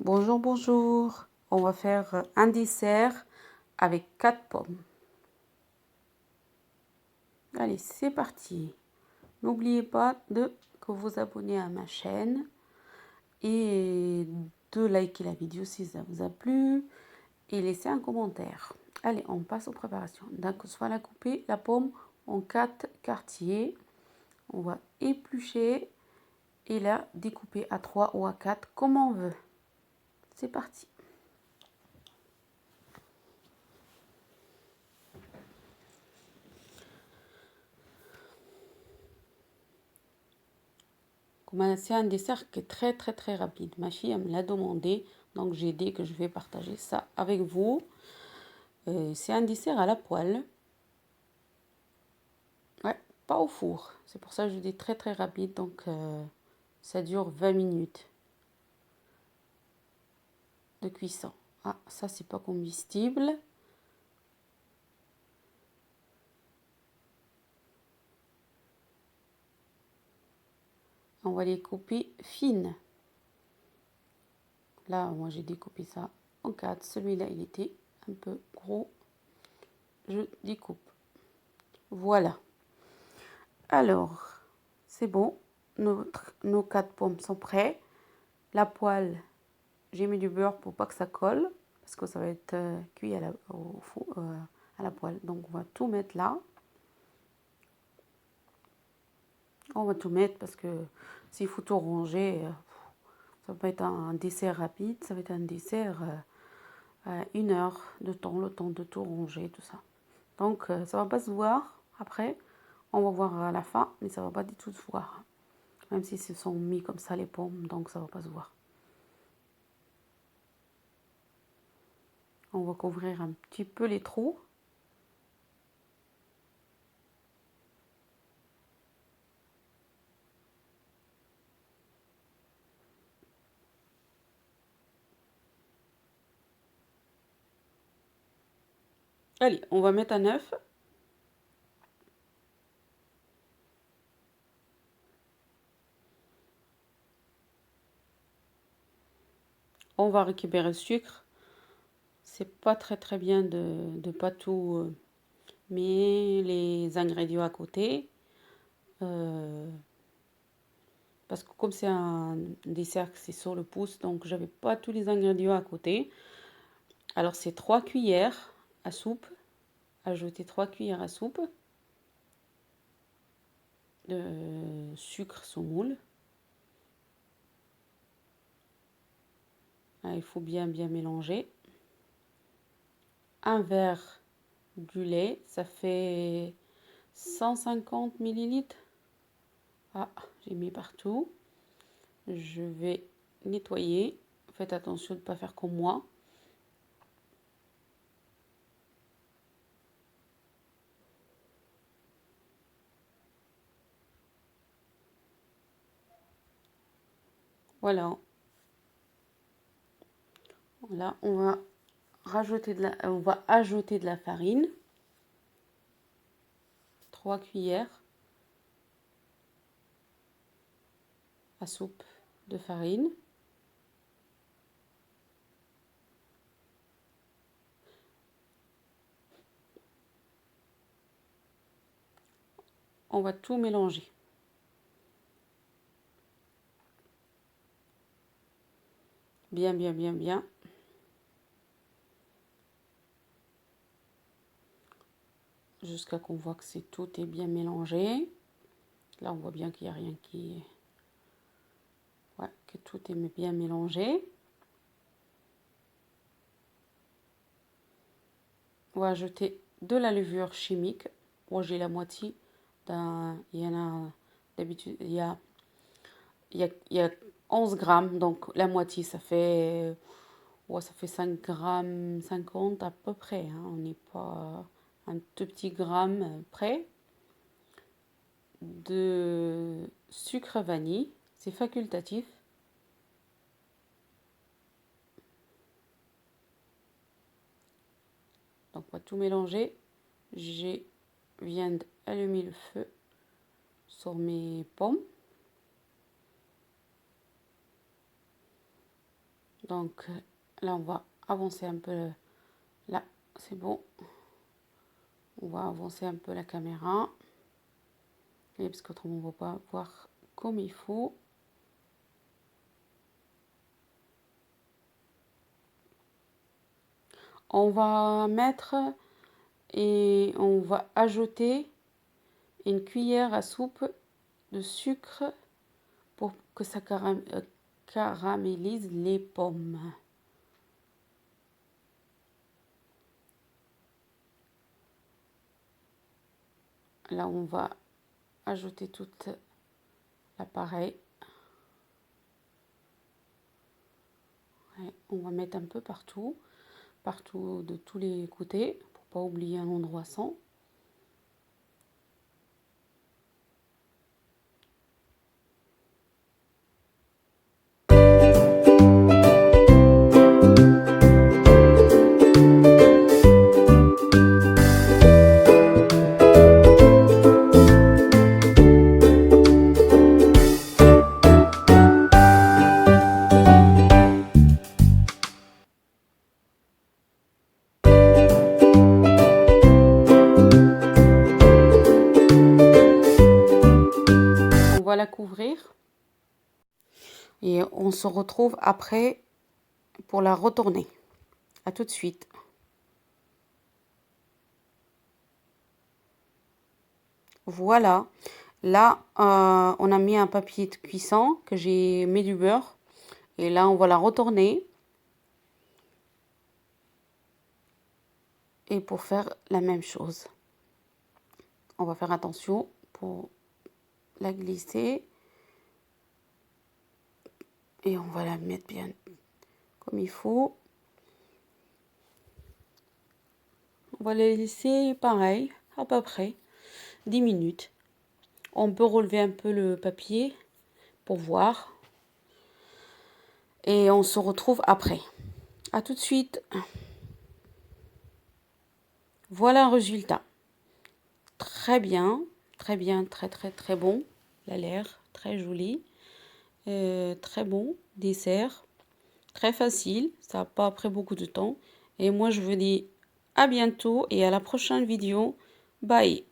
Bonjour, bonjour. On va faire un dessert avec 4 pommes. Allez, c'est parti. N'oubliez pas de vous abonner à ma chaîne et de liker la vidéo si ça vous a plu et laisser un commentaire. Allez, on passe aux préparations. Donc, on va couper la pomme en 4 quartiers. On va éplucher et la découper à 3 ou à 4 comme on veut. C'est parti. C'est un dessert qui est très rapide. Ma fille elle me l'a demandé, donc j'ai dit que je vais partager ça avec vous. C'est un dessert à la poêle. Ouais, pas au four. C'est pour ça que je dis très rapide, donc ça dure 20 minutes de cuisson. Ah, ça c'est pas combustible. On va les couper fines. Là, moi j'ai découpé ça en 4. Celui-là, il était un peu gros. Je découpe. Voilà. Alors, c'est bon. Nos 4 pommes sont prêtes. La poêle, j'ai mis du beurre pour pas que ça colle. Parce que ça va être cuit à la poêle. Donc, on va tout mettre là. On va tout mettre parce que s'il faut tout ranger, ça va pas être un dessert rapide. Ça va être un dessert à 1 heure de temps, le temps de tout ranger, tout ça. Donc, ça va pas se voir après. On va voir à la fin, mais ça va pas du tout se voir. Même si ce sont mis comme ça les pommes, donc ça va pas se voir. On va couvrir un petit peu les trous. Allez, on va mettre un œuf. On va récupérer le sucre. C'est pas très bien de pas tout mettre les ingrédients à côté. Parce que comme c'est un dessert, c'est sur le pouce, donc j'avais pas tous les ingrédients à côté. Alors c'est 3 cuillères à soupe. Ajouter 3 cuillères à soupe de sucre semoule. Ah, il faut bien mélanger. Un verre du lait, ça fait 150 millilitres. Ah, j'ai mis partout. Je vais nettoyer. Faites attention de ne pas faire comme moi. Voilà. Là, on va ajouter de la farine. 3 cuillères à soupe de farine. On va tout mélanger. Bien. Jusqu'à qu'on voit que tout est bien mélangé. Là, on voit bien qu'il n'y a rien qui... Ouais, que tout est bien mélangé. On va ajouter de la levure chimique. Moi, j'ai la moitié d'un... Il y en a... D'habitude, il y a 11 grammes. Donc, la moitié, ça fait... Ouais, ça fait 5 grammes 50 à peu près. Hein. On n'est pas un tout petit gramme près. De sucre vanille. C'est facultatif. Donc, on va tout mélanger. Je viens d'allumer le feu sur mes pommes. Donc là, on va avancer un peu. Là, c'est bon. On va avancer un peu la caméra. Et parce qu'autrement, on ne va pas voir comme il faut. On va mettre et on va ajouter une cuillère à soupe de sucre pour que ça caramélise les pommes. Là, on va ajouter tout l'appareil. On va mettre un peu partout de tous les côtés, pour pas oublier un endroit sans. On va la couvrir et on se retrouve après pour la retourner. À tout de suite. Voilà, là on a mis un papier de cuisson que j'ai mis du beurre et là on va la retourner et pour faire la même chose. On va faire attention pour la glisser et on va la mettre bien comme il faut. On va la laisser pareil, à peu près 10 minutes. On peut relever un peu le papier pour voir. Et on se retrouve après. À tout de suite. Voilà un résultat. Très bien, très bon. Il a l'air très joli. Très bon dessert. Très facile, ça n'a pas pris beaucoup de temps. Et moi je vous dis à bientôt et à la prochaine vidéo. Bye.